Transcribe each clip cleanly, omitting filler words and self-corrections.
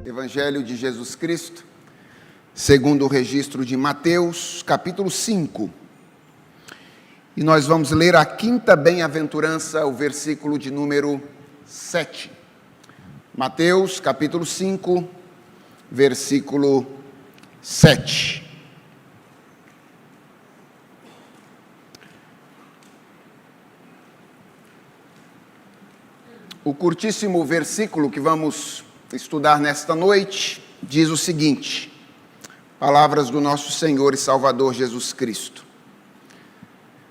Evangelho de Jesus Cristo, segundo o registro de Mateus, capítulo 5. E nós vamos ler a quinta bem-aventurança, o versículo de número 7. Mateus, capítulo 5, versículo 7. O curtíssimo versículo que vamos estudar nesta noite diz o seguinte: palavras do nosso Senhor e Salvador Jesus Cristo.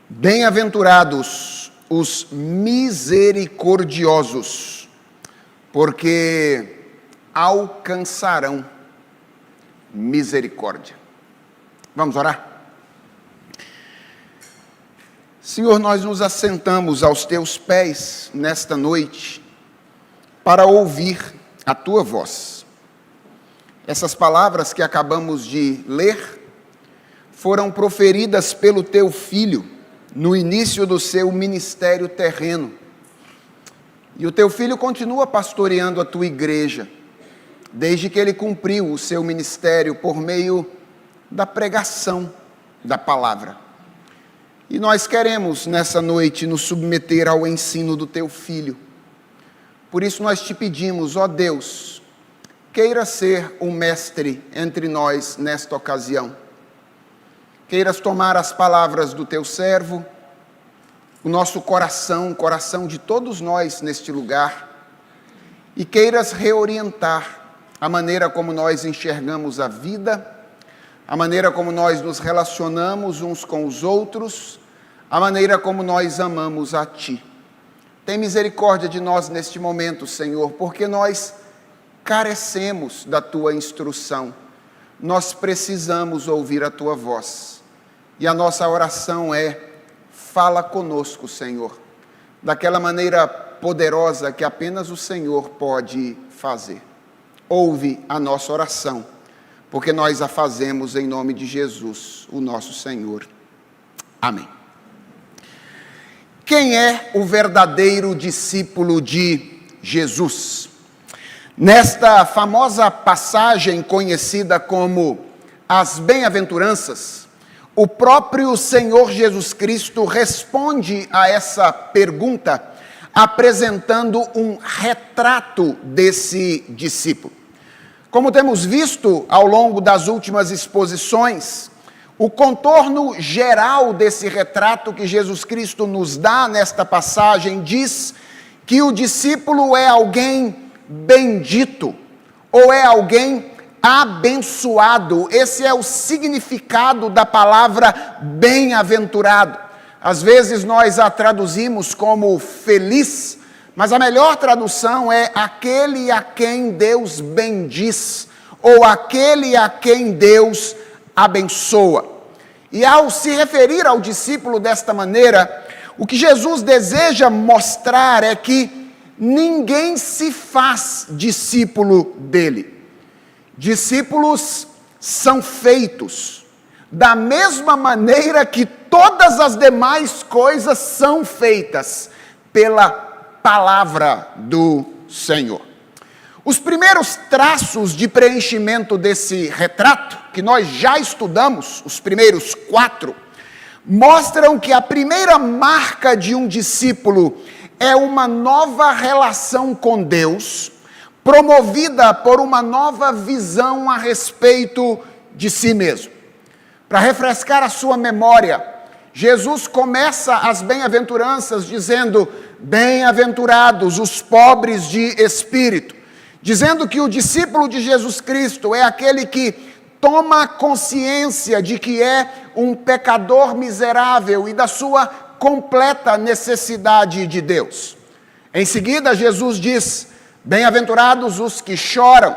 Bem-aventurados os misericordiosos, porque alcançarão misericórdia. Vamos orar? Senhor, nós nos assentamos aos teus pés nesta noite para ouvir a tua voz. Essas palavras que acabamos de ler foram proferidas pelo teu Filho no início do seu ministério terreno. E o teu Filho continua pastoreando a tua igreja, desde que ele cumpriu o seu ministério por meio da pregação da palavra. E nós queremos nessa noite nos submeter ao ensino do teu Filho. Por isso nós te pedimos, ó Deus, queira ser o mestre entre nós nesta ocasião. Queiras tomar as palavras do teu servo, o nosso coração, o coração de todos nós neste lugar, e queiras reorientar a maneira como nós enxergamos a vida, a maneira como nós nos relacionamos uns com os outros, a maneira como nós amamos a Ti. Tem misericórdia de nós neste momento, Senhor, porque nós carecemos da Tua instrução. Nós precisamos ouvir a Tua voz. E a nossa oração é: fala conosco, Senhor, daquela maneira poderosa que apenas o Senhor pode fazer. Ouve a nossa oração, porque nós a fazemos em nome de Jesus, o nosso Senhor. Amém. Quem é o verdadeiro discípulo de Jesus? Nesta famosa passagem conhecida como as Bem-aventuranças, o próprio Senhor Jesus Cristo responde a essa pergunta apresentando um retrato desse discípulo. Como temos visto ao longo das últimas exposições, o contorno geral desse retrato que Jesus Cristo nos dá nesta passagem diz que o discípulo é alguém bendito, ou é alguém abençoado. Esse é o significado da palavra bem-aventurado. Às vezes nós a traduzimos como feliz, mas a melhor tradução é aquele a quem Deus bendiz, ou aquele a quem Deus abençoa. E ao se referir ao discípulo desta maneira, o que Jesus deseja mostrar é que ninguém se faz discípulo dele. Discípulos são feitos da mesma maneira que todas as demais coisas são feitas pela palavra do Senhor. Os primeiros traços de preenchimento desse retrato, que nós já estudamos, os primeiros 4, mostram que a primeira marca de um discípulo é uma nova relação com Deus, promovida por uma nova visão a respeito de si mesmo. Para refrescar a sua memória, Jesus começa as bem-aventuranças dizendo: bem-aventurados os pobres de espírito, dizendo que o discípulo de Jesus Cristo é aquele que toma consciência de que é um pecador miserável e da sua completa necessidade de Deus. Em seguida, Jesus diz: bem-aventurados os que choram,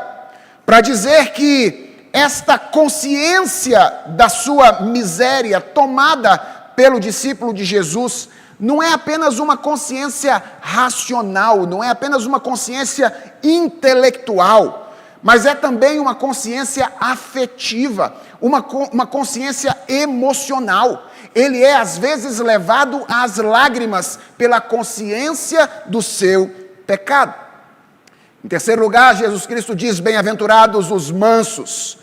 para dizer que esta consciência da sua miséria tomada pelo discípulo de Jesus não é apenas uma consciência racional, não é apenas uma consciência intelectual, mas é também uma consciência afetiva, uma consciência emocional. Ele é às vezes levado às lágrimas pela consciência do seu pecado. Em terceiro lugar, Jesus Cristo diz: bem-aventurados os mansos.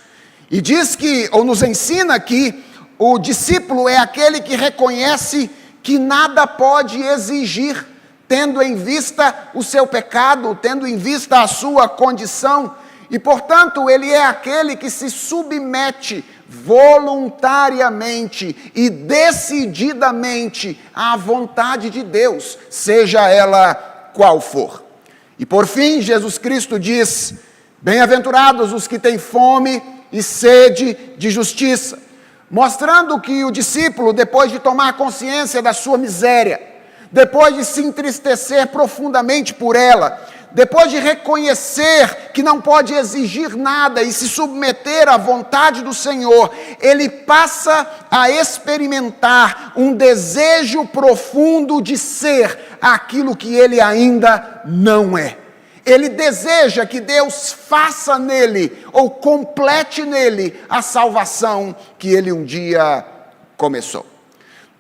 E diz que, ou nos ensina que o discípulo é aquele que reconhece que nada pode exigir, tendo em vista o seu pecado, tendo em vista a sua condição, e portanto ele é aquele que se submete voluntariamente e decididamente à vontade de Deus, seja ela qual for. E por fim, Jesus Cristo diz: bem-aventurados os que têm fome e sede de justiça, mostrando que o discípulo, depois de tomar consciência da sua miséria, depois de se entristecer profundamente por ela, depois de reconhecer que não pode exigir nada e se submeter à vontade do Senhor, ele passa a experimentar um desejo profundo de ser aquilo que ele ainda não é. Ele deseja que Deus faça nele, ou complete nele, a salvação que ele um dia começou.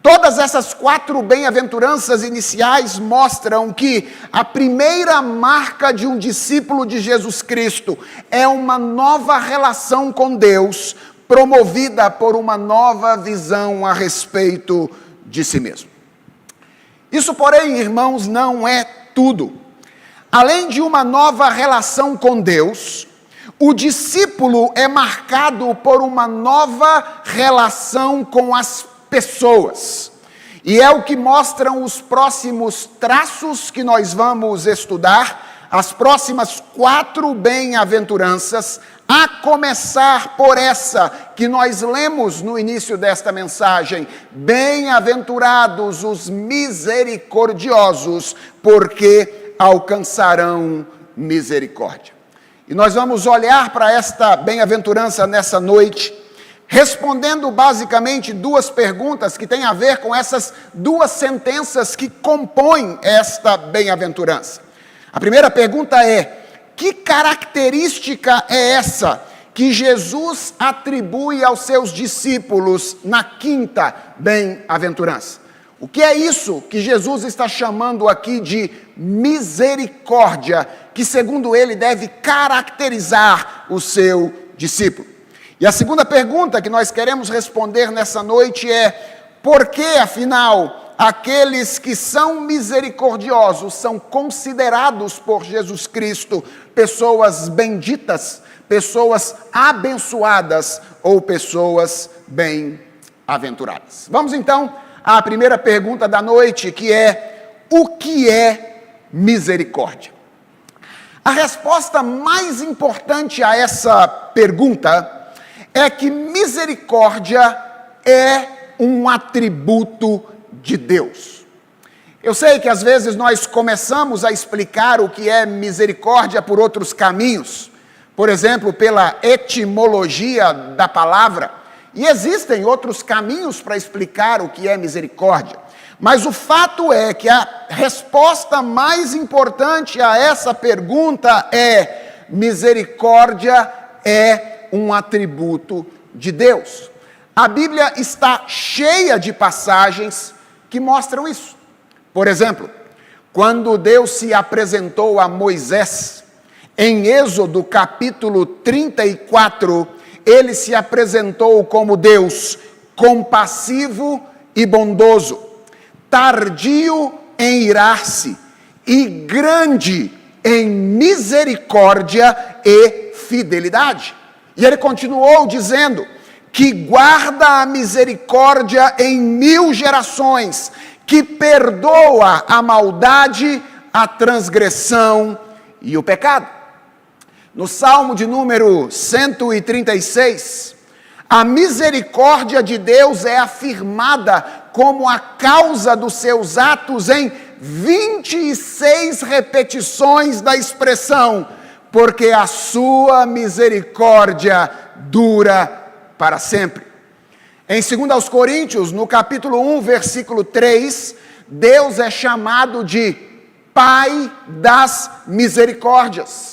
Todas essas 4 bem-aventuranças iniciais mostram que a primeira marca de um discípulo de Jesus Cristo é uma nova relação com Deus, promovida por uma nova visão a respeito de si mesmo. Isso, porém, irmãos, não é tudo. Além de uma nova relação com Deus, o discípulo é marcado por uma nova relação com as pessoas. E é o que mostram os próximos traços que nós vamos estudar, as próximas 4 bem-aventuranças, a começar por essa que nós lemos no início desta mensagem: bem-aventurados os misericordiosos, porque alcançarão misericórdia. E nós vamos olhar para esta bem-aventurança nessa noite, respondendo basicamente 2 perguntas que têm a ver com essas 2 sentenças que compõem esta bem-aventurança. A primeira pergunta é: que característica é essa que Jesus atribui aos seus discípulos na 5ª bem-aventurança? O que é isso que Jesus está chamando aqui de misericórdia, que segundo ele deve caracterizar o seu discípulo? E a segunda pergunta que nós queremos responder nessa noite é: por que, afinal, aqueles que são misericordiosos são considerados por Jesus Cristo pessoas benditas, pessoas abençoadas ou pessoas bem-aventuradas? Vamos então à primeira pergunta da noite, que é: o que é misericórdia? A resposta mais importante a essa pergunta é que misericórdia é um atributo de Deus. Eu sei que às vezes nós começamos a explicar o que é misericórdia por outros caminhos, por exemplo, pela etimologia da palavra. E existem outros caminhos para explicar o que é misericórdia. Mas o fato é que a resposta mais importante a essa pergunta é: misericórdia é um atributo de Deus. A Bíblia está cheia de passagens que mostram isso. Por exemplo, quando Deus se apresentou a Moisés, em Êxodo capítulo 34, ele se apresentou como Deus compassivo e bondoso, tardio em irar-se e grande em misericórdia e fidelidade. E ele continuou dizendo que guarda a misericórdia em 1000 gerações, que perdoa a maldade, a transgressão e o pecado. No Salmo de número 136, a misericórdia de Deus é afirmada como a causa dos seus atos em 26 repetições da expressão: porque a sua misericórdia dura para sempre. Em 2 Coríntios, no capítulo 1, versículo 3, Deus é chamado de Pai das misericórdias.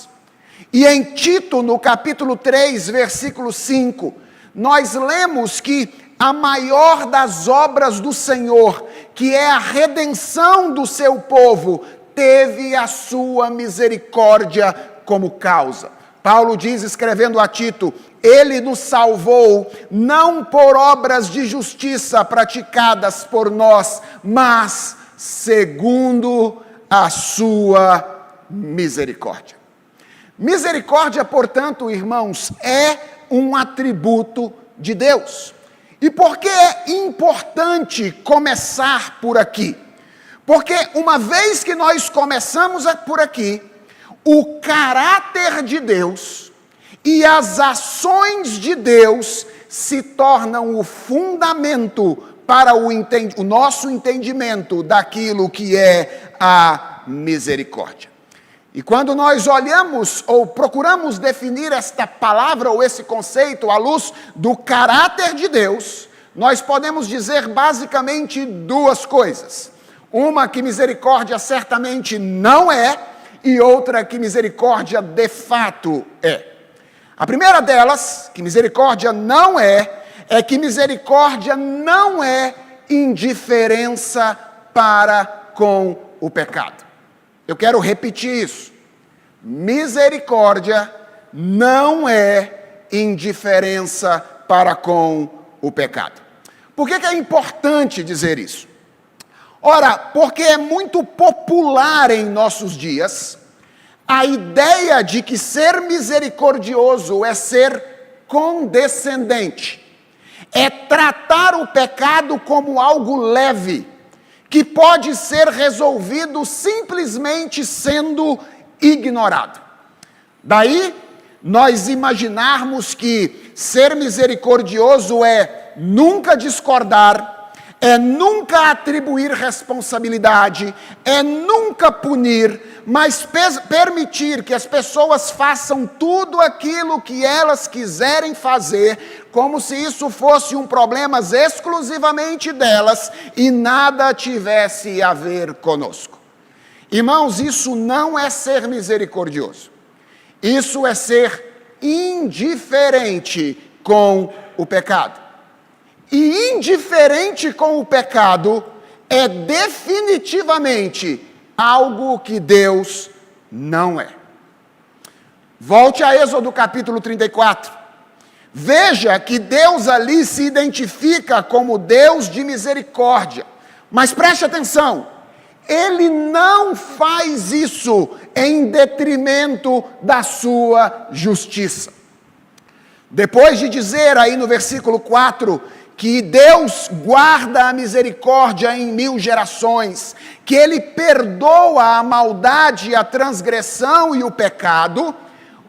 E em Tito, no capítulo 3, versículo 5, nós lemos que a maior das obras do Senhor, que é a redenção do seu povo, teve a sua misericórdia como causa. Paulo diz, escrevendo a Tito, ele nos salvou não por obras de justiça praticadas por nós, mas segundo a sua misericórdia. Misericórdia, portanto, irmãos, é um atributo de Deus. E por que é importante começar por aqui? Porque uma vez que nós começamos por aqui, o caráter de Deus e as ações de Deus se tornam o fundamento para o nosso entendimento daquilo que é a misericórdia. E quando nós olhamos ou procuramos definir esta palavra ou esse conceito à luz do caráter de Deus, nós podemos dizer basicamente duas coisas. Uma, que misericórdia certamente não é, e outra, que misericórdia de fato é. A primeira delas, que misericórdia não é que misericórdia não é indiferença para com o pecado. Eu quero repetir isso. Misericórdia não é indiferença para com o pecado. Por que é importante dizer isso? Ora, porque é muito popular em nossos dias a ideia de que ser misericordioso é ser condescendente, é tratar o pecado como algo leve, que pode ser resolvido simplesmente sendo ignorado. Daí, nós imaginarmos que ser misericordioso é nunca discordar, é nunca atribuir responsabilidade, é nunca punir, mas permitir que as pessoas façam tudo aquilo que elas quiserem fazer, como se isso fosse um problema exclusivamente delas e nada tivesse a ver conosco. Irmãos, isso não é ser misericordioso. Isso é ser indiferente com o pecado. E indiferente com o pecado é definitivamente algo que Deus não é. Volte a Êxodo capítulo 34. Veja que Deus ali se identifica como Deus de misericórdia. Mas preste atenção, Ele não faz isso em detrimento da sua justiça. Depois de dizer aí no versículo 4, que Deus guarda a misericórdia em 1000 gerações, que Ele perdoa a maldade, a transgressão e o pecado,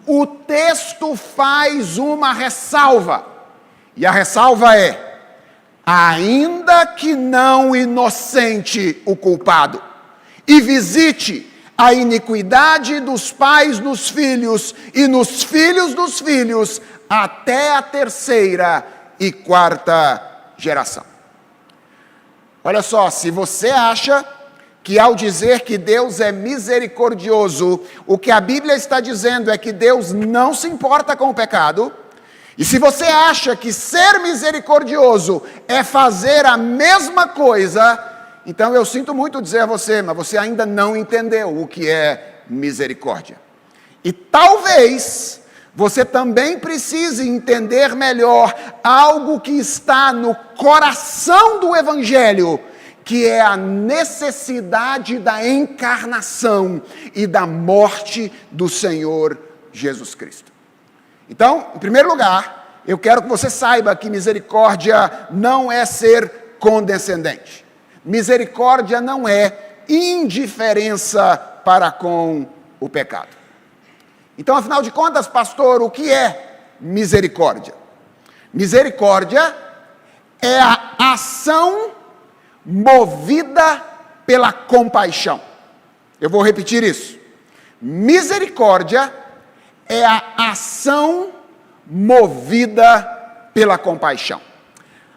o texto faz uma ressalva. E a ressalva é: ainda que não inocente o culpado, e visite a iniquidade dos pais nos filhos, e nos filhos dos filhos, até a 3ª e 4ª geração. Olha só, se você acha que ao dizer que Deus é misericordioso, o que a Bíblia está dizendo é que Deus não se importa com o pecado, e se você acha que ser misericordioso é fazer a mesma coisa, então eu sinto muito dizer a você, mas você ainda não entendeu o que é misericórdia. E talvez você também precise entender melhor algo que está no coração do Evangelho, que é a necessidade da encarnação e da morte do Senhor Jesus Cristo. Então, em primeiro lugar, eu quero que você saiba que misericórdia não é ser condescendente. Misericórdia não é indiferença para com o pecado. Então, afinal de contas, pastor, o que é misericórdia? Misericórdia é a ação movida pela compaixão. Eu vou repetir isso. Misericórdia é a ação movida pela compaixão.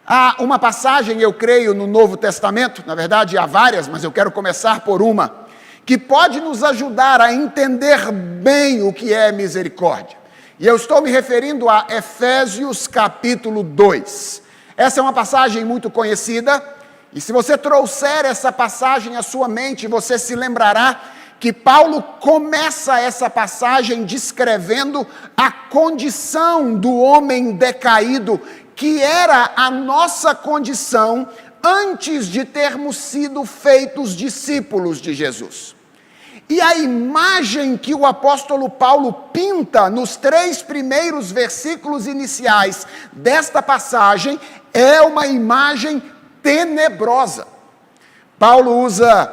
Há uma passagem, eu creio, no Novo Testamento, na verdade há várias, mas eu quero começar por uma, que pode nos ajudar a entender bem o que é misericórdia. E eu estou me referindo a Efésios capítulo 2. Essa é uma passagem muito conhecida, e se você trouxer essa passagem à sua mente, você se lembrará que Paulo começa essa passagem descrevendo a condição do homem decaído, que era a nossa condição antes de termos sido feitos discípulos de Jesus. E a imagem que o apóstolo Paulo pinta nos 3 primeiros versículos iniciais desta passagem é uma imagem tenebrosa. Paulo usa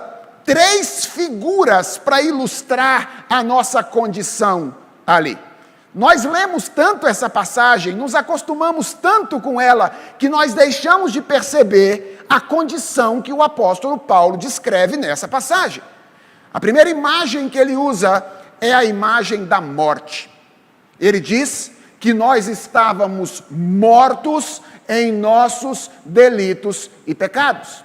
3 figuras para ilustrar a nossa condição ali. Nós lemos tanto essa passagem, nos acostumamos tanto com ela, que nós deixamos de perceber a condição que o apóstolo Paulo descreve nessa passagem. A primeira imagem que ele usa é a imagem da morte. Ele diz que nós estávamos mortos em nossos delitos e pecados.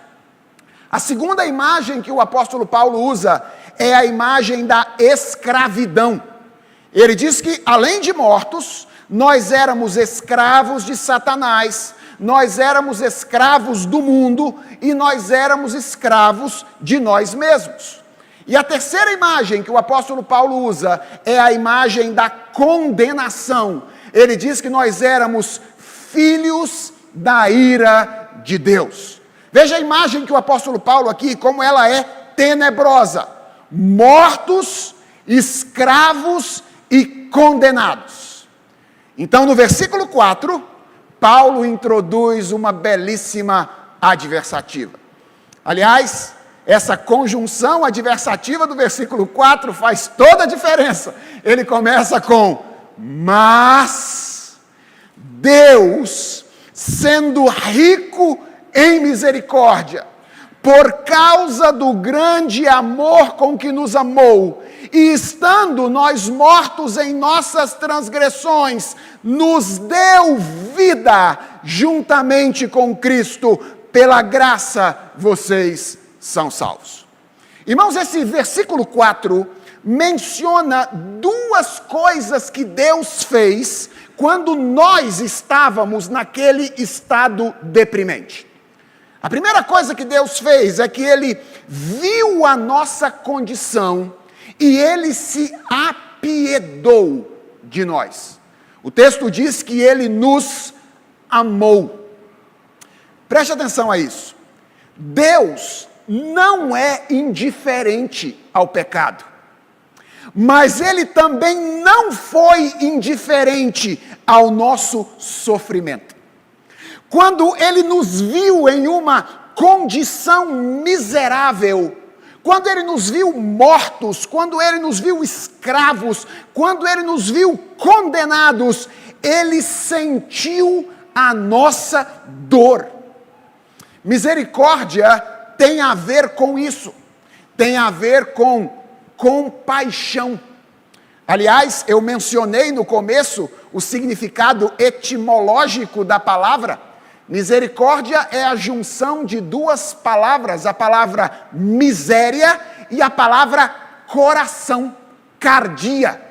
A segunda imagem que o apóstolo Paulo usa é a imagem da escravidão. Ele diz que, além de mortos, nós éramos escravos de Satanás, nós éramos escravos do mundo e nós éramos escravos de nós mesmos. E a terceira imagem que o apóstolo Paulo usa é a imagem da condenação. Ele diz que nós éramos filhos da ira de Deus. Veja a imagem que o apóstolo Paulo aqui, como ela é tenebrosa. Mortos, escravos e condenados. Então, no versículo 4, Paulo introduz uma belíssima adversativa. Aliás, essa conjunção adversativa do versículo 4 faz toda a diferença. Ele começa com: mas Deus, sendo rico em misericórdia, por causa do grande amor com que nos amou, e estando nós mortos em nossas transgressões, nos deu vida juntamente com Cristo, pela graça vocês são salvos. Irmãos, esse versículo 4 menciona 2 coisas que Deus fez quando nós estávamos naquele estado deprimente. A primeira coisa que Deus fez é que Ele viu a nossa condição e Ele se apiedou de nós. O texto diz que Ele nos amou. Preste atenção a isso. Deus não é indiferente ao pecado, mas Ele também não foi indiferente ao nosso sofrimento. Quando Ele nos viu em uma condição miserável, quando Ele nos viu mortos, quando Ele nos viu escravos, quando Ele nos viu condenados, Ele sentiu a nossa dor. Misericórdia tem a ver com isso, tem a ver com compaixão. Aliás, eu mencionei no começo o significado etimológico da palavra. Misericórdia é a junção de 2 palavras, a palavra miséria e a palavra coração, cardia.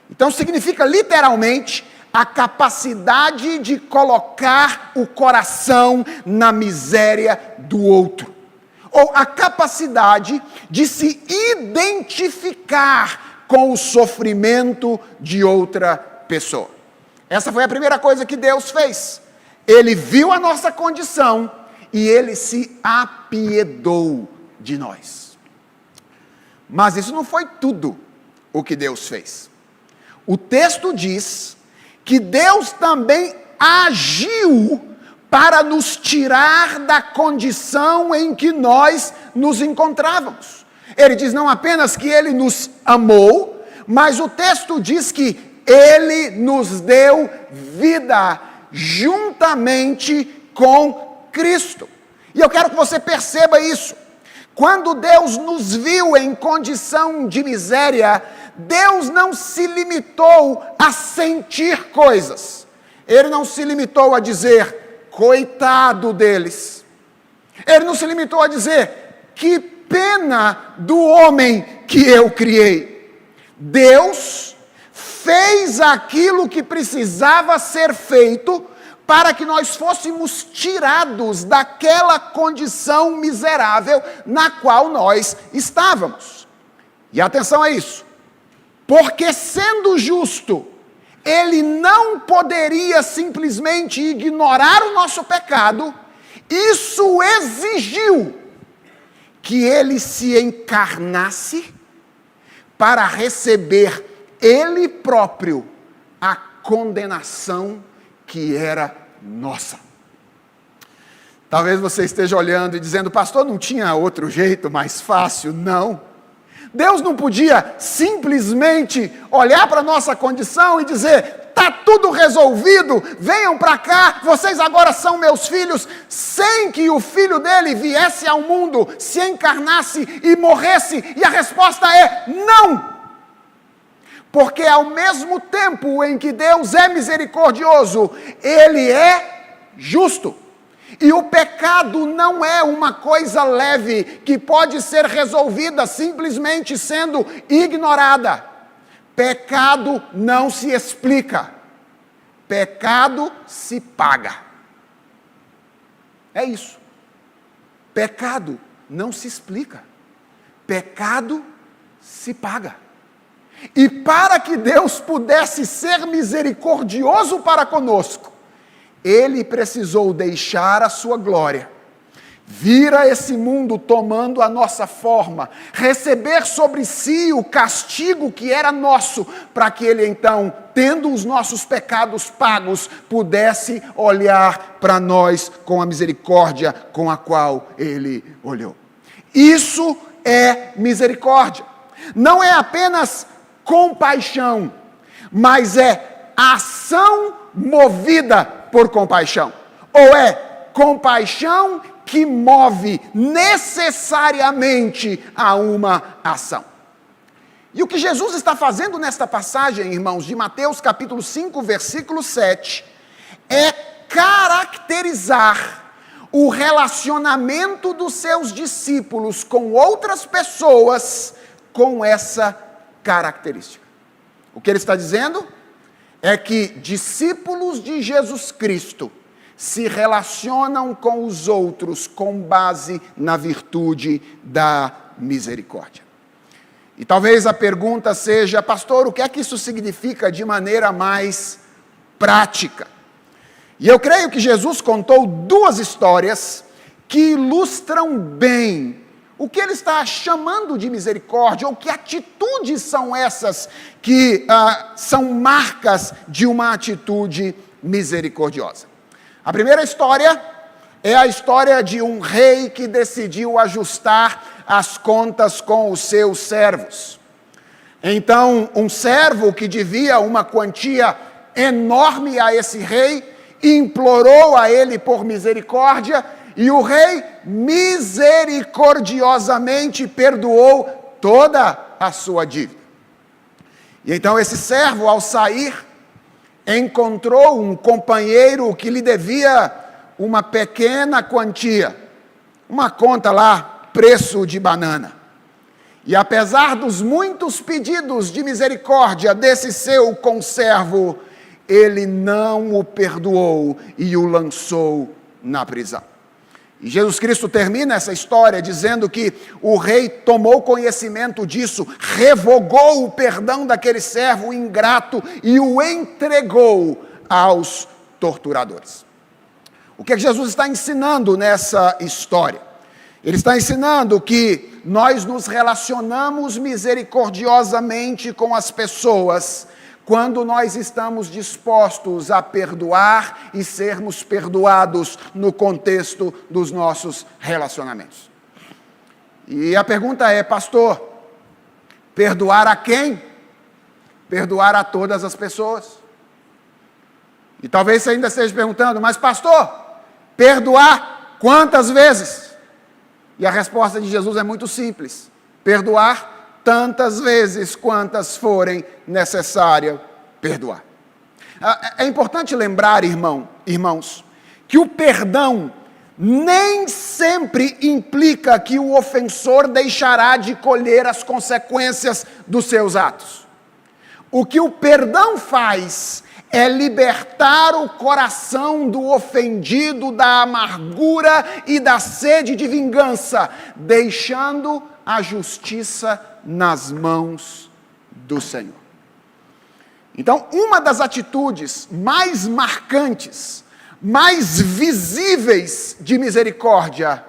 Então significa literalmente a capacidade de colocar o coração na miséria do outro, ou a capacidade de se identificar com o sofrimento de outra pessoa. Essa foi a primeira coisa que Deus fez. Ele viu a nossa condição e Ele se apiedou de nós. Mas isso não foi tudo o que Deus fez. O texto diz que Deus também agiu para nos tirar da condição em que nós nos encontrávamos. Ele diz não apenas que Ele nos amou, mas o texto diz que Ele nos deu vida juntamente com Cristo. E eu quero que você perceba isso. Quando Deus nos viu em condição de miséria, Deus não se limitou a sentir coisas. Ele não se limitou a dizer, coitado deles. Ele não se limitou a dizer, que pena do homem que eu criei. Deus fez aquilo que precisava ser feito para que nós fôssemos tirados daquela condição miserável na qual nós estávamos. E atenção a isso. Porque sendo justo, ele não poderia simplesmente ignorar o nosso pecado. Isso exigiu que ele se encarnasse para receber ele próprio a condenação que era nossa. Talvez você esteja olhando e dizendo, pastor, não tinha outro jeito mais fácil? Não. Deus não podia simplesmente olhar para a nossa condição e dizer, está tudo resolvido, venham para cá, vocês agora são meus filhos, sem que o filho dele viesse ao mundo, se encarnasse e morresse. E a resposta é não. Porque ao mesmo tempo em que Deus é misericordioso, ele é justo. E o pecado não é uma coisa leve que pode ser resolvida simplesmente sendo ignorada. Pecado não se explica. Pecado se paga. É isso. Pecado não se explica. Pecado se paga. E para que Deus pudesse ser misericordioso para conosco, ele precisou deixar a sua glória, vir a esse mundo tomando a nossa forma, receber sobre si o castigo que era nosso, para que ele então, tendo os nossos pecados pagos, pudesse olhar para nós com a misericórdia com a qual ele olhou. Isso é misericórdia. Não é apenas compaixão, mas é ação movida por compaixão. Ou é compaixão que move necessariamente a uma ação. E o que Jesus está fazendo nesta passagem, irmãos, de Mateus capítulo 5, versículo 7, é caracterizar o relacionamento dos seus discípulos com outras pessoas com essa característica. O que ele está dizendo é que discípulos de Jesus Cristo se relacionam com os outros com base na virtude da misericórdia. E talvez a pergunta seja, pastor, o que é que isso significa de maneira mais prática? E eu creio que Jesus contou duas histórias que ilustram bem o que ele está chamando de misericórdia, ou que atitudes são essas que são marcas de uma atitude misericordiosa. A primeira história é a história de um rei que decidiu ajustar as contas com os seus servos. Então, um servo que devia uma quantia enorme a esse rei, implorou a ele por misericórdia, e o rei misericordiosamente perdoou toda a sua dívida. E então esse servo, ao sair, encontrou um companheiro que lhe devia uma pequena quantia, uma conta lá, preço de banana. E apesar dos muitos pedidos de misericórdia desse seu conservo, ele não o perdoou e o lançou na prisão. E Jesus Cristo termina essa história dizendo que o rei tomou conhecimento disso, revogou o perdão daquele servo ingrato e o entregou aos torturadores. O que Jesus está ensinando nessa história? Ele está ensinando que nós nos relacionamos misericordiosamente com as pessoas quando nós estamos dispostos a perdoar e sermos perdoados no contexto dos nossos relacionamentos. E a pergunta é, pastor, perdoar a quem? Perdoar a todas as pessoas. E talvez você ainda esteja perguntando, mas pastor, perdoar quantas vezes? E a resposta de Jesus é muito simples, perdoar tantas vezes quantas forem necessárias perdoar. É importante lembrar, irmãos, que o perdão nem sempre implica que o ofensor deixará de colher as consequências dos seus atos. O que o perdão faz é libertar o coração do ofendido da amargura e da sede de vingança, deixando a justiça nas mãos do Senhor. Então, uma das atitudes mais marcantes, mais visíveis de misericórdia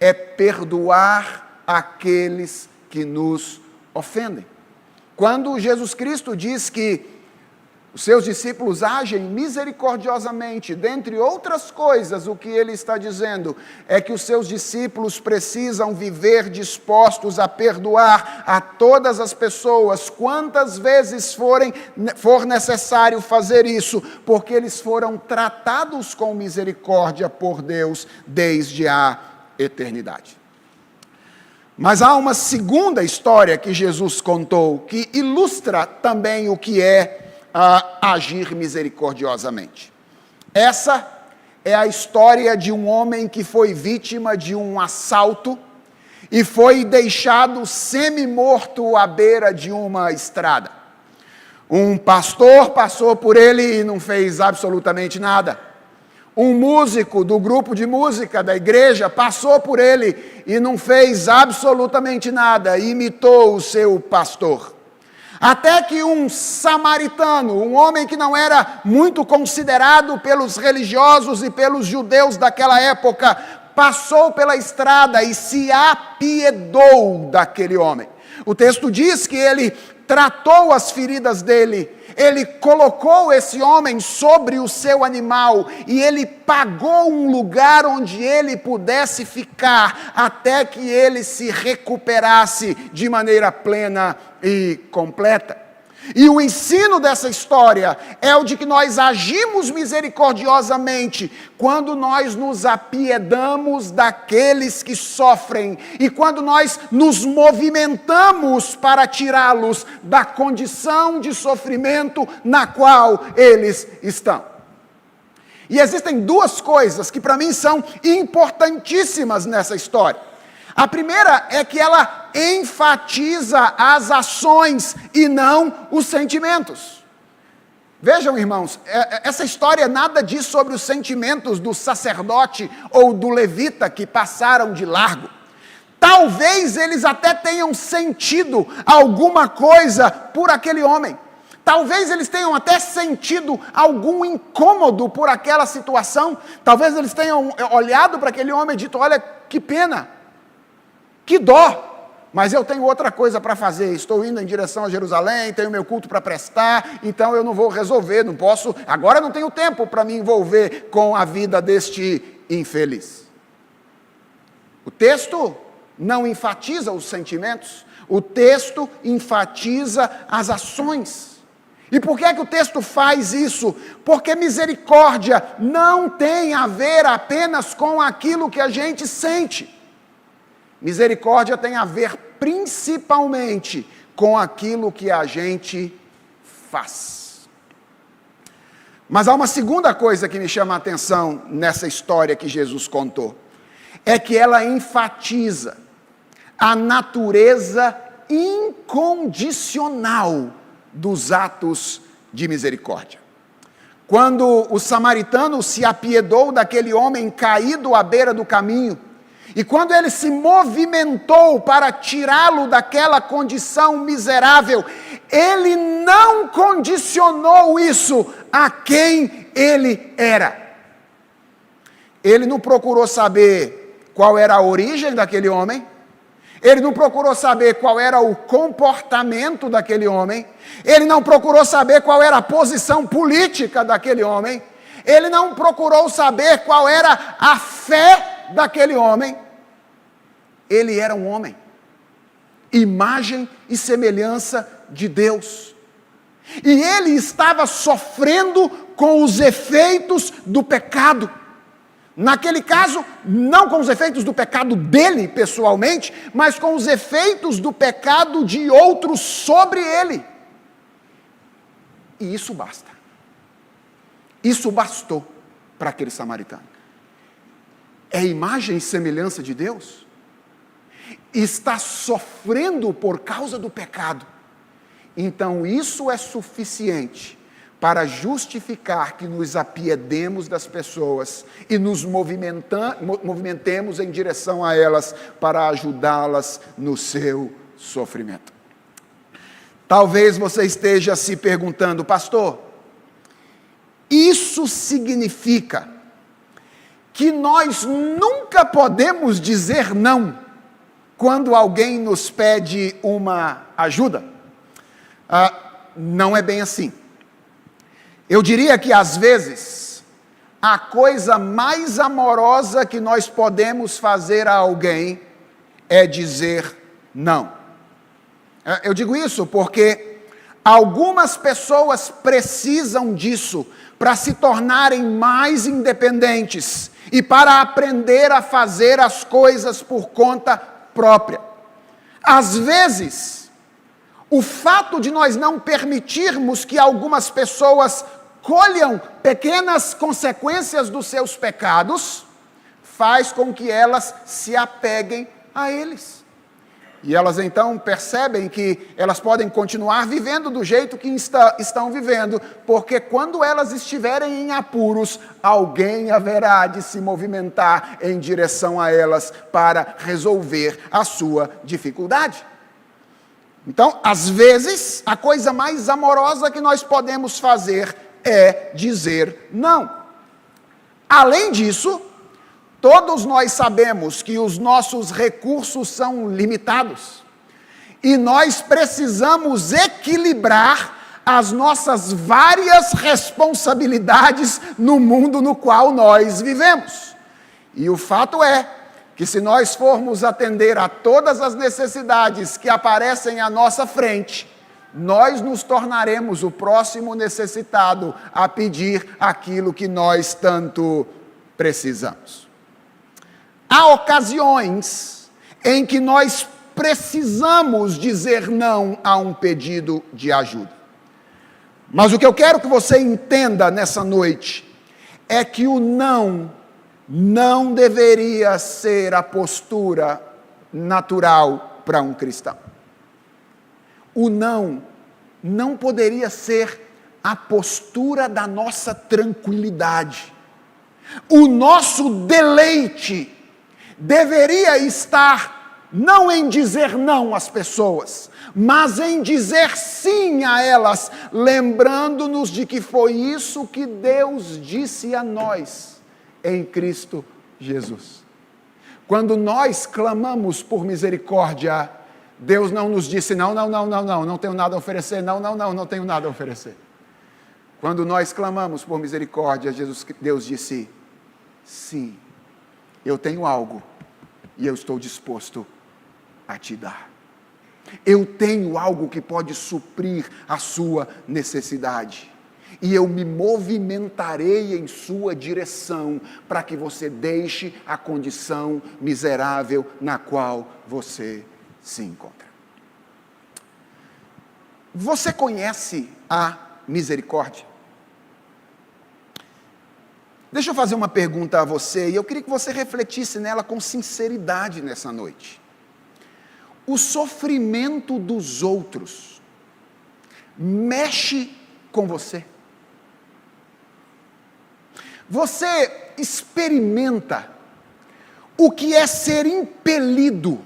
é perdoar aqueles que nos ofendem. Quando Jesus Cristo diz que os seus discípulos agem misericordiosamente, dentre outras coisas, o que ele está dizendo é que os seus discípulos precisam viver dispostos a perdoar a todas as pessoas, quantas vezes for necessário fazer isso, porque eles foram tratados com misericórdia por Deus desde a eternidade. Mas há uma segunda história que Jesus contou, que ilustra também o que é agir misericordiosamente. Essa é a história de um homem que foi vítima de um assalto e foi deixado semi-morto à beira de uma estrada. Um pastor passou por ele e não fez absolutamente nada. Um músico do grupo de música da igreja passou por ele e não fez absolutamente nada, imitou o seu pastor. Até que um samaritano, um homem que não era muito considerado pelos religiosos e pelos judeus daquela época, passou pela estrada e se apiedou daquele homem. O texto diz que ele tratou as feridas dele, ele colocou esse homem sobre o seu animal e ele pagou um lugar onde ele pudesse ficar até que ele se recuperasse de maneira plena e completa. E o ensino dessa história é o de que nós agimos misericordiosamente quando nós nos apiedamos daqueles que sofrem e quando nós nos movimentamos para tirá-los da condição de sofrimento na qual eles estão. E existem duas coisas que para mim são importantíssimas nessa história. A primeira é que ela enfatiza as ações e não os sentimentos. Vejam, irmãos, essa história nada diz sobre os sentimentos do sacerdote ou do levita que passaram de largo. Talvez eles até tenham sentido alguma coisa por aquele homem. Talvez eles tenham até sentido algum incômodo por aquela situação. Talvez eles tenham olhado para aquele homem e dito: olha, que pena. Que dó, mas eu tenho outra coisa para fazer, estou indo em direção a Jerusalém, tenho meu culto para prestar, então eu não vou resolver, não posso, agora não tenho tempo para me envolver com a vida deste infeliz. O texto não enfatiza os sentimentos, o texto enfatiza as ações. E por que é que o texto faz isso? Porque misericórdia não tem a ver apenas com aquilo que a gente sente. Misericórdia tem a ver principalmente com aquilo que a gente faz. Mas há uma segunda coisa que me chama a atenção nessa história que Jesus contou. É que ela enfatiza a natureza incondicional dos atos de misericórdia. Quando o samaritano se apiedou daquele homem caído à beira do caminho, e quando ele se movimentou para tirá-lo daquela condição miserável, ele não condicionou isso a quem ele era. Ele não procurou saber qual era a origem daquele homem, ele não procurou saber qual era o comportamento daquele homem, ele não procurou saber qual era a posição política daquele homem, ele não procurou saber qual era a fé daquele homem. Ele era um homem, imagem e semelhança de Deus. E ele estava sofrendo com os efeitos do pecado. Naquele caso, não com os efeitos do pecado dele pessoalmente, mas com os efeitos do pecado de outros sobre ele. E isso basta. Isso bastou para aquele samaritano. É imagem e semelhança de Deus? Está sofrendo por causa do pecado. Então isso é suficiente para justificar que nos apiedemos das pessoas e nos movimentemos em direção a elas para ajudá-las no seu sofrimento. Talvez você esteja se perguntando, pastor, isso significa que nós nunca podemos dizer não quando alguém nos pede uma ajuda? Não é bem assim. Eu diria que às vezes, a coisa mais amorosa que nós podemos fazer a alguém é dizer não. Eu digo isso porque algumas pessoas precisam disso para se tornarem mais independentes e para aprender a fazer as coisas por conta própria. Às vezes, o fato de nós não permitirmos que algumas pessoas colham pequenas consequências dos seus pecados, faz com que elas se apeguem a eles. E elas então percebem que elas podem continuar vivendo do jeito que estão vivendo, porque quando elas estiverem em apuros, alguém haverá de se movimentar em direção a elas para resolver a sua dificuldade. Então, às vezes, a coisa mais amorosa que nós podemos fazer é dizer não. Além disso, todos nós sabemos que os nossos recursos são limitados e nós precisamos equilibrar as nossas várias responsabilidades no mundo no qual nós vivemos. E o fato é que se nós formos atender a todas as necessidades que aparecem à nossa frente, nós nos tornaremos o próximo necessitado a pedir aquilo que nós tanto precisamos. Há ocasiões em que nós precisamos dizer não a um pedido de ajuda. Mas o que eu quero que você entenda nessa noite é que o não deveria ser a postura natural para um cristão. O não poderia ser a postura da nossa tranquilidade. O nosso deleite deveria estar não em dizer não às pessoas, mas em dizer sim a elas, lembrando-nos de que foi isso que Deus disse a nós em Cristo Jesus. Quando nós clamamos por misericórdia, Deus não nos disse, não tenho nada a oferecer, não tenho nada a oferecer. Quando nós clamamos por misericórdia, Deus disse, sim, eu tenho algo e eu estou disposto a te dar. Eu tenho algo que pode suprir a sua necessidade. E eu me movimentarei em sua direção para que você deixe a condição miserável na qual você se encontra. Você conhece a misericórdia? Deixa eu fazer uma pergunta a você, e eu queria que você refletisse nela com sinceridade nessa noite. O sofrimento dos outros mexe com você? Você experimenta o que é ser impelido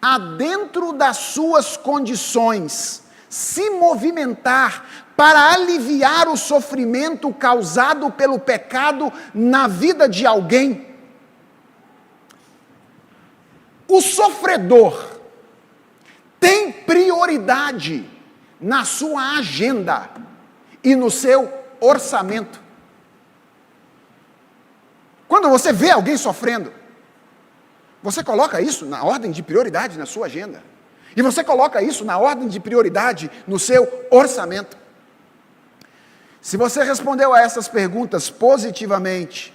a dentro das suas condições, se movimentar para aliviar o sofrimento causado pelo pecado na vida de alguém? O sofredor tem prioridade na sua agenda e no seu orçamento. Quando você vê alguém sofrendo, você coloca isso na ordem de prioridade na sua agenda. E você coloca isso na ordem de prioridade no seu orçamento. Se você respondeu a essas perguntas positivamente,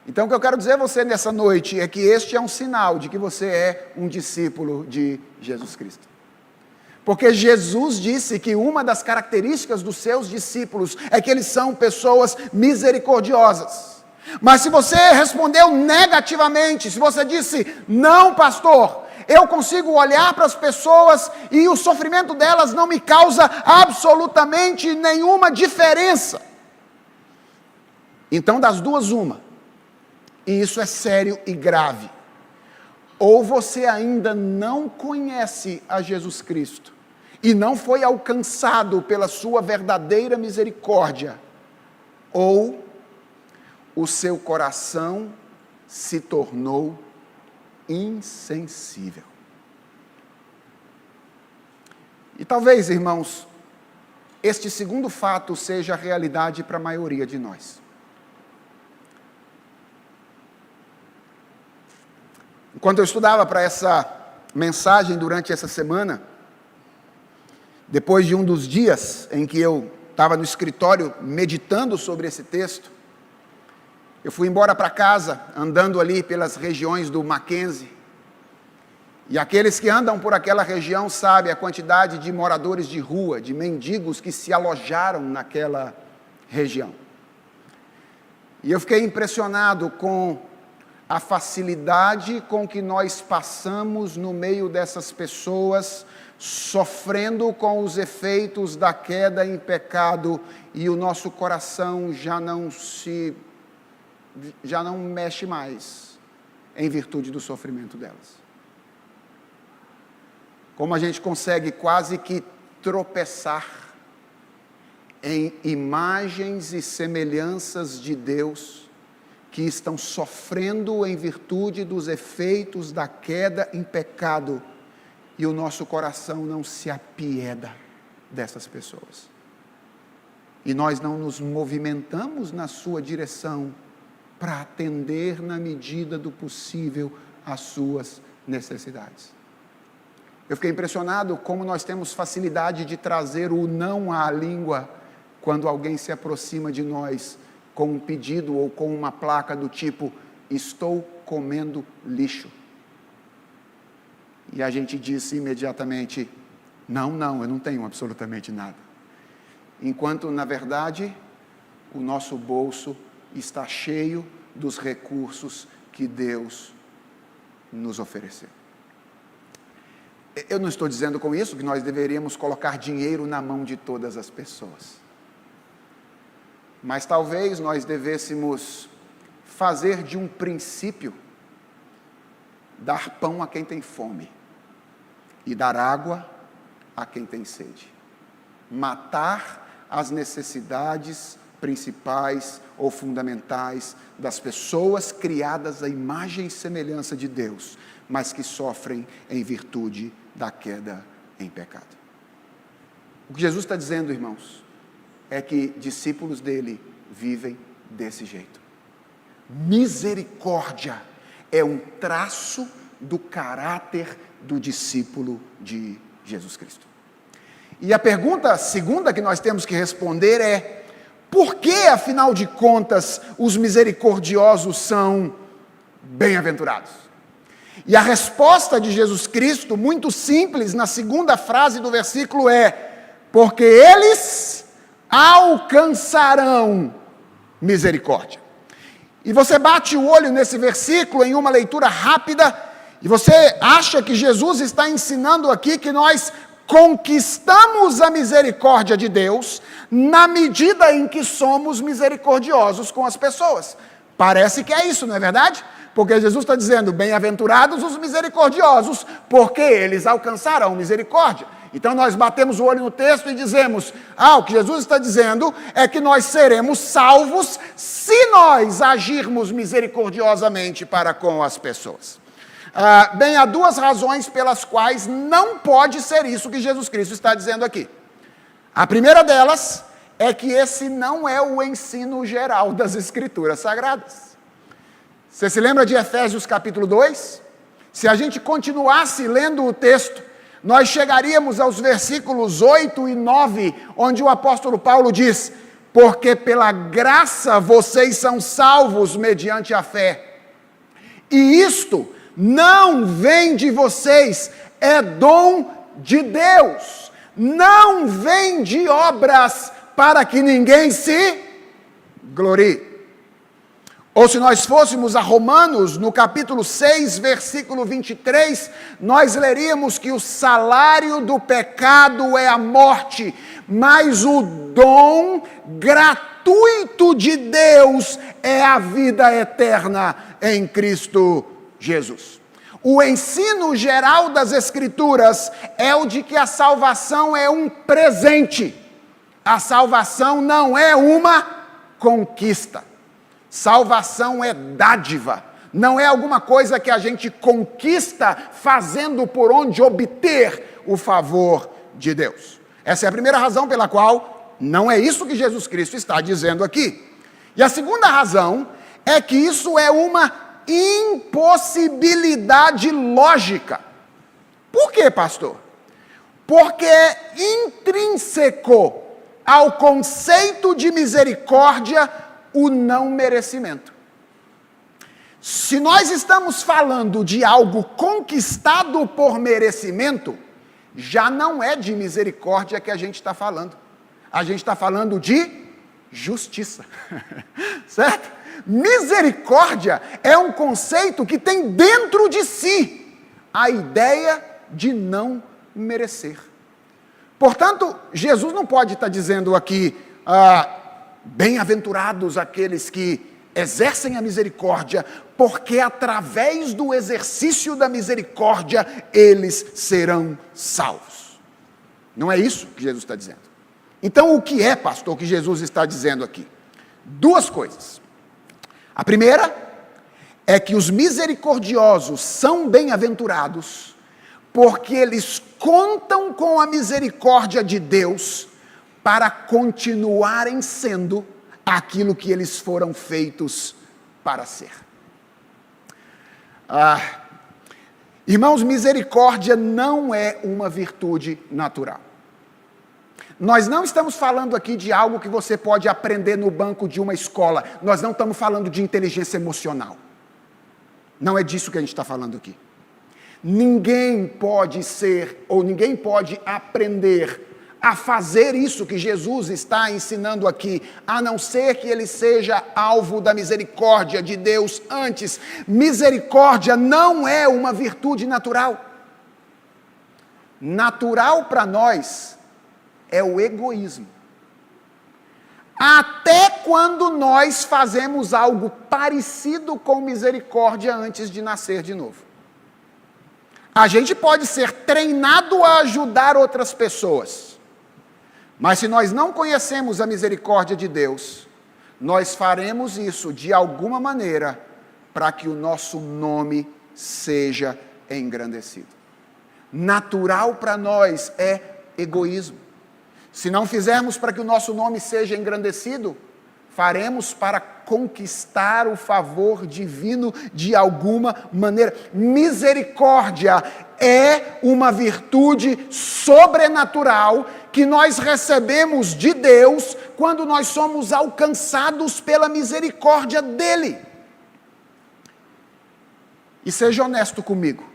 então o que eu quero dizer a você nessa noite é que este é um sinal de que você é um discípulo de Jesus Cristo. Porque Jesus disse que uma das características dos seus discípulos é que eles são pessoas misericordiosas. Mas se você respondeu negativamente, se você disse, não pastor, eu consigo olhar para as pessoas e o sofrimento delas não me causa absolutamente nenhuma diferença. Então, das duas, uma. E isso é sério e grave. Ou você ainda não conhece a Jesus Cristo e não foi alcançado pela sua verdadeira misericórdia, ou o seu coração se tornou insensível. E talvez, irmãos, este segundo fato seja a realidade para a maioria de nós. Enquanto eu estudava para essa mensagem durante essa semana, depois de um dos dias em que eu estava no escritório meditando sobre esse texto, eu fui embora para casa, andando ali pelas regiões do Mackenzie, e aqueles que andam por aquela região sabem a quantidade de moradores de rua, de mendigos que se alojaram naquela região. E eu fiquei impressionado com a facilidade com que nós passamos no meio dessas pessoas, sofrendo com os efeitos da queda em pecado, e o nosso coração já não mexe mais em virtude do sofrimento delas. Como a gente consegue quase que tropeçar em imagens e semelhanças de Deus que estão sofrendo em virtude dos efeitos da queda em pecado, e o nosso coração não se apieda dessas pessoas. E nós não nos movimentamos na sua direção para atender na medida do possível às suas necessidades. Eu fiquei impressionado como nós temos facilidade de trazer o não à língua quando alguém se aproxima de nós com um pedido ou com uma placa do tipo: estou comendo lixo. E a gente disse imediatamente: não, eu não tenho absolutamente nada. Enquanto, na verdade, o nosso bolso está cheio dos recursos que Deus nos ofereceu. Eu não estou dizendo com isso que nós deveríamos colocar dinheiro na mão de todas as pessoas. Mas talvez nós devêssemos fazer de um princípio dar pão a quem tem fome e dar água a quem tem sede. Matar as necessidades principais ou fundamentais das pessoas criadas à imagem e semelhança de Deus, mas que sofrem em virtude da queda em pecado. O que Jesus está dizendo, irmãos, é que discípulos dele vivem desse jeito. Misericórdia é um traço do caráter do discípulo de Jesus Cristo. E a pergunta segunda que nós temos que responder é: por que, afinal de contas, os misericordiosos são bem-aventurados? E a resposta de Jesus Cristo, muito simples, na segunda frase do versículo é: porque eles alcançarão misericórdia. E você bate o olho nesse versículo em uma leitura rápida, e você acha que Jesus está ensinando aqui que nós conquistamos a misericórdia de Deus na medida em que somos misericordiosos com as pessoas. Parece que é isso, não é verdade? Porque Jesus está dizendo: bem-aventurados os misericordiosos, porque eles alcançarão misericórdia. Então nós batemos o olho no texto e dizemos: o que Jesus está dizendo é que nós seremos salvos se nós agirmos misericordiosamente para com as pessoas. Bem, há duas razões pelas quais não pode ser isso que Jesus Cristo está dizendo aqui. A primeira delas é que esse não é o ensino geral das Escrituras Sagradas. Você se lembra de Efésios capítulo 2? Se a gente continuasse lendo o texto, nós chegaríamos aos versículos 8 e 9, onde o apóstolo Paulo diz: porque pela graça vocês são salvos mediante a fé. E isto não vem de vocês, é dom de Deus. Não vem de obras para que ninguém se glorie. Ou se nós fôssemos a Romanos, no capítulo 6, versículo 23, nós leríamos que o salário do pecado é a morte, mas o dom gratuito de Deus é a vida eterna em Cristo Jesus. O ensino geral das Escrituras é o de que a salvação é um presente. A salvação não é uma conquista. Salvação é dádiva, não é alguma coisa que a gente conquista fazendo por onde obter o favor de Deus. Essa é a primeira razão pela qual não é isso que Jesus Cristo está dizendo aqui. E a segunda razão é que isso é uma impossibilidade lógica. Por quê, pastor? Porque é intrínseco ao conceito de misericórdia o não merecimento. Se nós estamos falando de algo conquistado por merecimento, já não é de misericórdia que a gente está falando. A gente está falando de justiça. Certo? Misericórdia é um conceito que tem dentro de si a ideia de não merecer. Portanto, Jesus não pode estar dizendo aqui, bem-aventurados aqueles que exercem a misericórdia, porque através do exercício da misericórdia eles serão salvos. Não é isso que Jesus está dizendo. Então, o que é, pastor, que Jesus está dizendo aqui? Duas coisas. A primeira é que os misericordiosos são bem-aventurados, porque eles contam com a misericórdia de Deus para continuarem sendo aquilo que eles foram feitos para ser. Irmãos, misericórdia não é uma virtude natural. Nós não estamos falando aqui de algo que você pode aprender no banco de uma escola. Nós não estamos falando de inteligência emocional. Não é disso que a gente está falando aqui. Ninguém pode ser, ou ninguém pode aprender a fazer isso que Jesus está ensinando aqui, a não ser que ele seja alvo da misericórdia de Deus antes. Misericórdia não é uma virtude natural. Natural para nós é o egoísmo. Até quando nós fazemos algo parecido com misericórdia antes de nascer de novo. A gente pode ser treinado a ajudar outras pessoas, mas se nós não conhecemos a misericórdia de Deus, nós faremos isso de alguma maneira para que o nosso nome seja engrandecido. Natural para nós é egoísmo. Se não fizermos para que o nosso nome seja engrandecido, faremos para conquistar o favor divino de alguma maneira. Misericórdia é uma virtude sobrenatural que nós recebemos de Deus quando nós somos alcançados pela misericórdia dEle. E seja honesto comigo.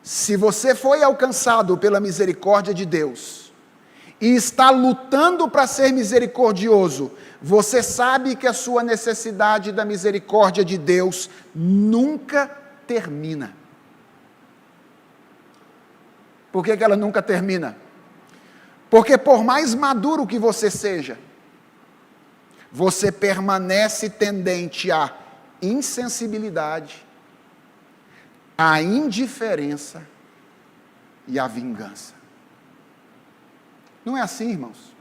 Se você foi alcançado pela misericórdia de Deus e está lutando para ser misericordioso, você sabe que a sua necessidade da misericórdia de Deus nunca termina. Por que ela nunca termina? Porque por mais maduro que você seja, você permanece tendente à insensibilidade, à indiferença e à vingança. Não é assim, irmãos?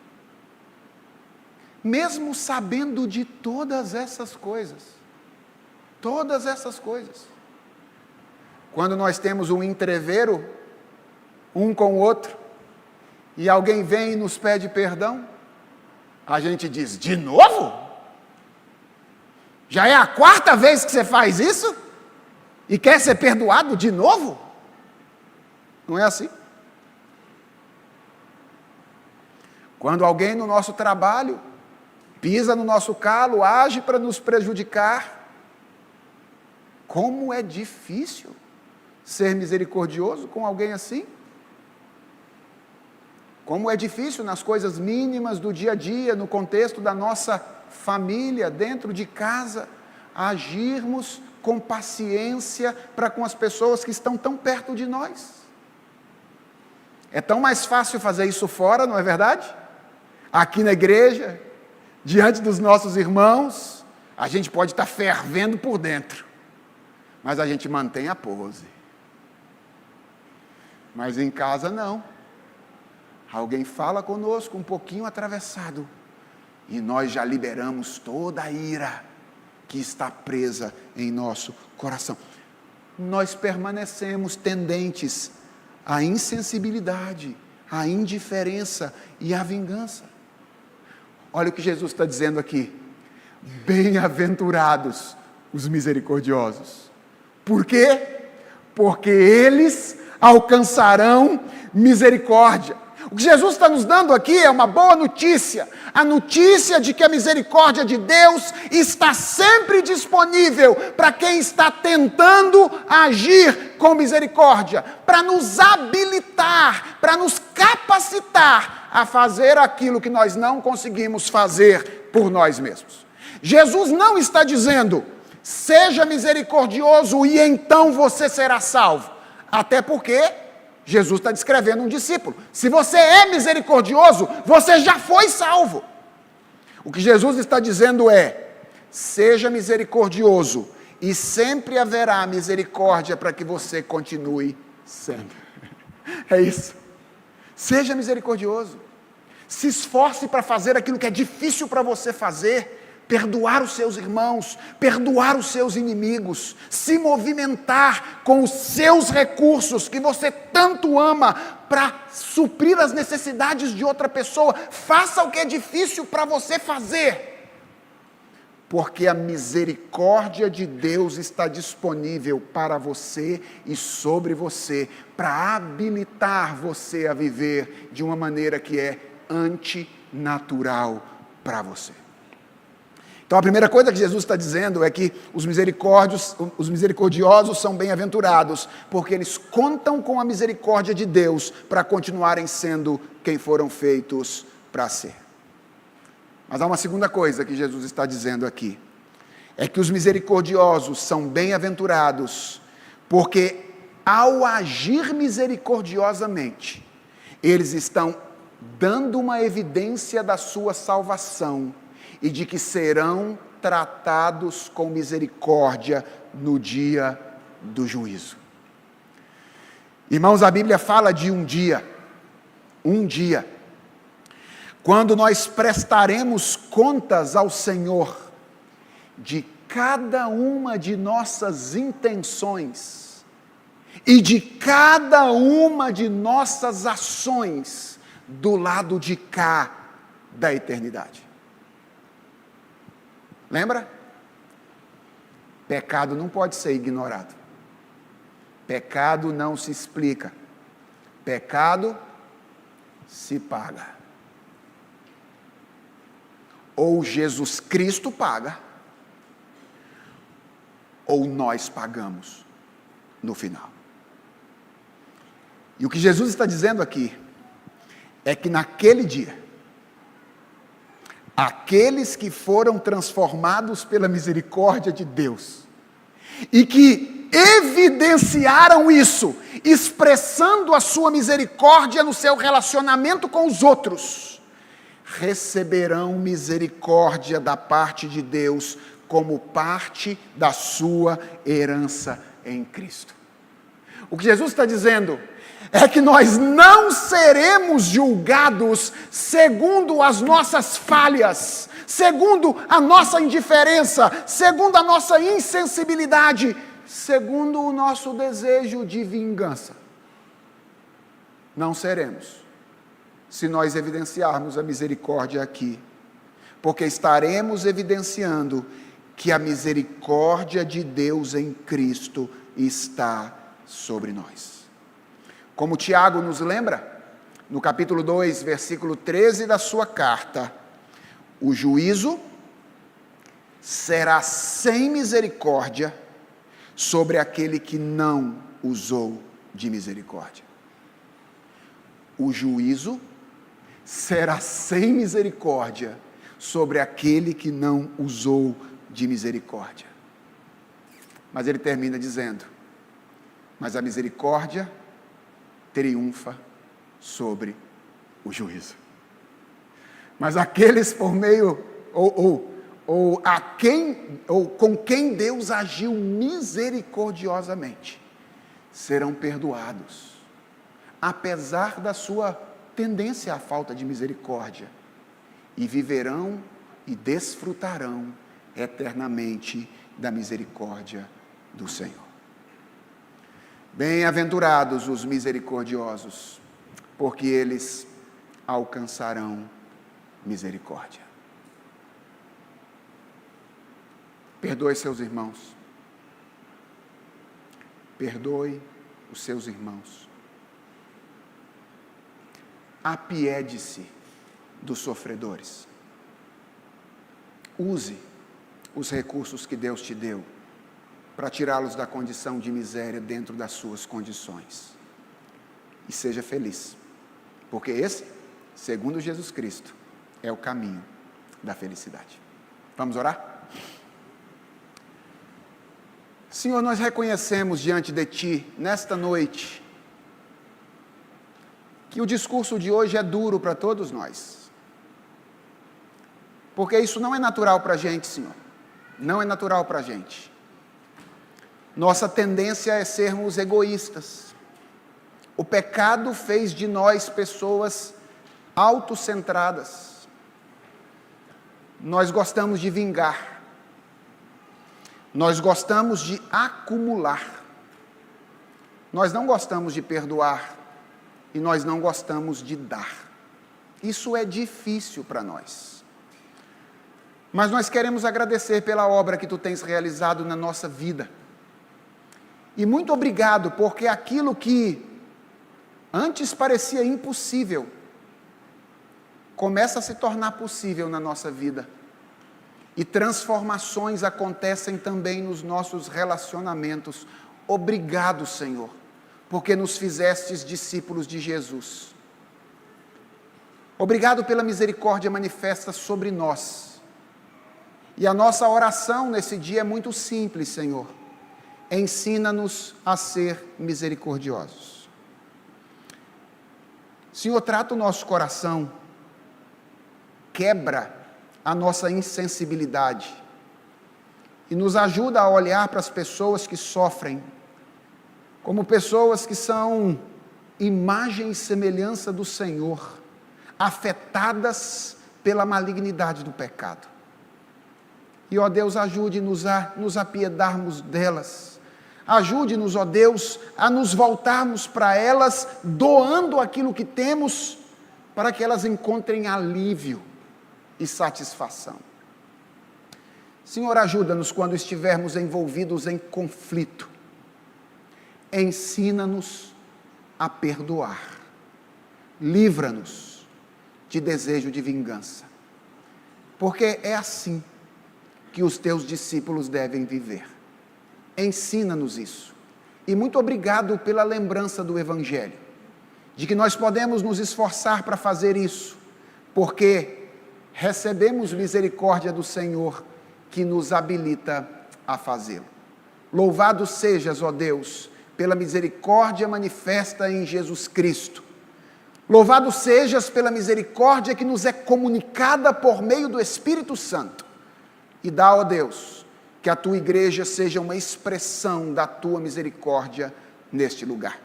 Mesmo sabendo de todas essas coisas, quando nós temos um entrevero, um com o outro, e alguém vem e nos pede perdão, a gente diz, de novo? Já é a 4ª vez que você faz isso? E quer ser perdoado de novo? Não é assim? Quando alguém no nosso trabalho pisa no nosso calo, age para nos prejudicar, como é difícil ser misericordioso com alguém assim. Como é difícil nas coisas mínimas do dia a dia, no contexto da nossa família, dentro de casa, agirmos com paciência para com as pessoas que estão tão perto de nós. É tão mais fácil fazer isso fora, não é verdade? Aqui na igreja, diante dos nossos irmãos, a gente pode estar fervendo por dentro, mas a gente mantém a pose. Mas em casa não. Alguém fala conosco um pouquinho atravessado, e nós já liberamos toda a ira que está presa em nosso coração. Nós permanecemos tendentes à insensibilidade, à indiferença e à vingança. Olha o que Jesus está dizendo aqui: bem-aventurados os misericordiosos. Por quê? Porque eles alcançarão misericórdia. O que Jesus está nos dando aqui é uma boa notícia, a notícia de que a misericórdia de Deus está sempre disponível para quem está tentando agir com misericórdia, para nos habilitar, para nos capacitar a fazer aquilo que nós não conseguimos fazer por nós mesmos. Jesus não está dizendo, seja misericordioso e então você será salvo, até porque Jesus está descrevendo um discípulo. Se você é misericordioso, você já foi salvo. O que Jesus está dizendo é, seja misericordioso, e sempre haverá misericórdia para que você continue sendo. É isso. Seja misericordioso. Se esforce para fazer aquilo que é difícil para você fazer. Perdoar os seus irmãos, perdoar os seus inimigos, se movimentar com os seus recursos que você tanto ama para suprir as necessidades de outra pessoa. Faça o que é difícil para você fazer, porque a misericórdia de Deus está disponível para você e sobre você, para habilitar você a viver de uma maneira que é antinatural para você. Então a primeira coisa que Jesus está dizendo é que os misericordiosos são bem-aventurados, porque eles contam com a misericórdia de Deus para continuarem sendo quem foram feitos para ser. Mas há uma segunda coisa que Jesus está dizendo aqui, é que os misericordiosos são bem-aventurados, porque ao agir misericordiosamente, eles estão dando uma evidência da sua salvação, e de que serão tratados com misericórdia no dia do juízo. Irmãos, a Bíblia fala de um dia, quando nós prestaremos contas ao Senhor de cada uma de nossas intenções e de cada uma de nossas ações do lado de cá da eternidade. Lembra? Pecado não pode ser ignorado. Pecado não se explica. Pecado se paga. Ou Jesus Cristo paga, ou nós pagamos no final. E o que Jesus está dizendo aqui é que naquele dia, aqueles que foram transformados pela misericórdia de Deus e que evidenciaram isso, expressando a sua misericórdia no seu relacionamento com os outros, receberão misericórdia da parte de Deus como parte da sua herança em Cristo. O que Jesus está dizendo é que nós não seremos julgados segundo as nossas falhas, segundo a nossa indiferença, segundo a nossa insensibilidade, segundo o nosso desejo de vingança. Não seremos, se nós evidenciarmos a misericórdia aqui, porque estaremos evidenciando que a misericórdia de Deus em Cristo está sobre nós. Como Tiago nos lembra, no capítulo 2, versículo 13 da sua carta, o juízo será sem misericórdia sobre aquele que não usou de misericórdia. O juízo será sem misericórdia sobre aquele que não usou de misericórdia. Mas ele termina dizendo: mas a misericórdia triunfa sobre o juízo. Mas aqueles por meio, com quem Deus agiu misericordiosamente, serão perdoados, apesar da sua tendência à falta de misericórdia, e viverão e desfrutarão eternamente da misericórdia do Senhor. Bem-aventurados os misericordiosos, porque eles alcançarão misericórdia. Perdoe seus irmãos. Perdoe os seus irmãos. Apiede-se dos sofredores. Use os recursos que Deus te deu para tirá-los da condição de miséria dentro das suas condições. E seja feliz, porque esse, segundo Jesus Cristo, é o caminho da felicidade. Vamos orar? Senhor, nós reconhecemos diante de Ti, nesta noite, que o discurso de hoje é duro para todos nós. Porque isso não é natural para a gente, Senhor. Não é natural para a gente. Nossa tendência é sermos egoístas. O pecado fez de nós pessoas autocentradas. Nós gostamos de vingar. Nós gostamos de acumular. Nós não gostamos de perdoar. E nós não gostamos de dar. Isso é difícil para nós. Mas nós queremos agradecer pela obra que Tu tens realizado na nossa vida. E muito obrigado, porque aquilo que antes parecia impossível, começa a se tornar possível na nossa vida. E transformações acontecem também nos nossos relacionamentos. Obrigado, Senhor, porque nos fizestes discípulos de Jesus. Obrigado pela misericórdia manifesta sobre nós. E a nossa oração nesse dia é muito simples, Senhor. Ensina-nos a ser misericordiosos. Senhor, trata o nosso coração, quebra a nossa insensibilidade e nos ajuda a olhar para as pessoas que sofrem como pessoas que são imagem e semelhança do Senhor, afetadas pela malignidade do pecado. E, ó Deus, ajude-nos a nos apiedarmos delas. Ajude-nos, ó Deus, a nos voltarmos para elas, doando aquilo que temos, para que elas encontrem alívio e satisfação. Senhor, ajuda-nos quando estivermos envolvidos em conflito. Ensina-nos a perdoar. Livra-nos de desejo de vingança. Porque é assim que os Teus discípulos devem viver. Ensina-nos isso. E muito obrigado pela lembrança do Evangelho, de que nós podemos nos esforçar para fazer isso, porque recebemos misericórdia do Senhor, que nos habilita a fazê-lo. Louvado sejas, ó Deus, pela misericórdia manifesta em Jesus Cristo. Louvado sejas pela misericórdia que nos é comunicada por meio do Espírito Santo. E dá, ó Deus, que a Tua igreja seja uma expressão da Tua misericórdia neste lugar.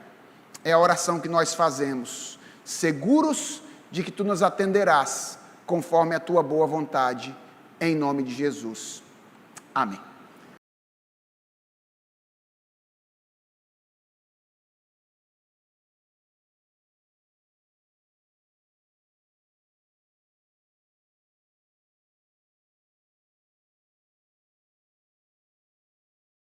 É a oração que nós fazemos, seguros de que Tu nos atenderás, conforme a Tua boa vontade, em nome de Jesus. Amém.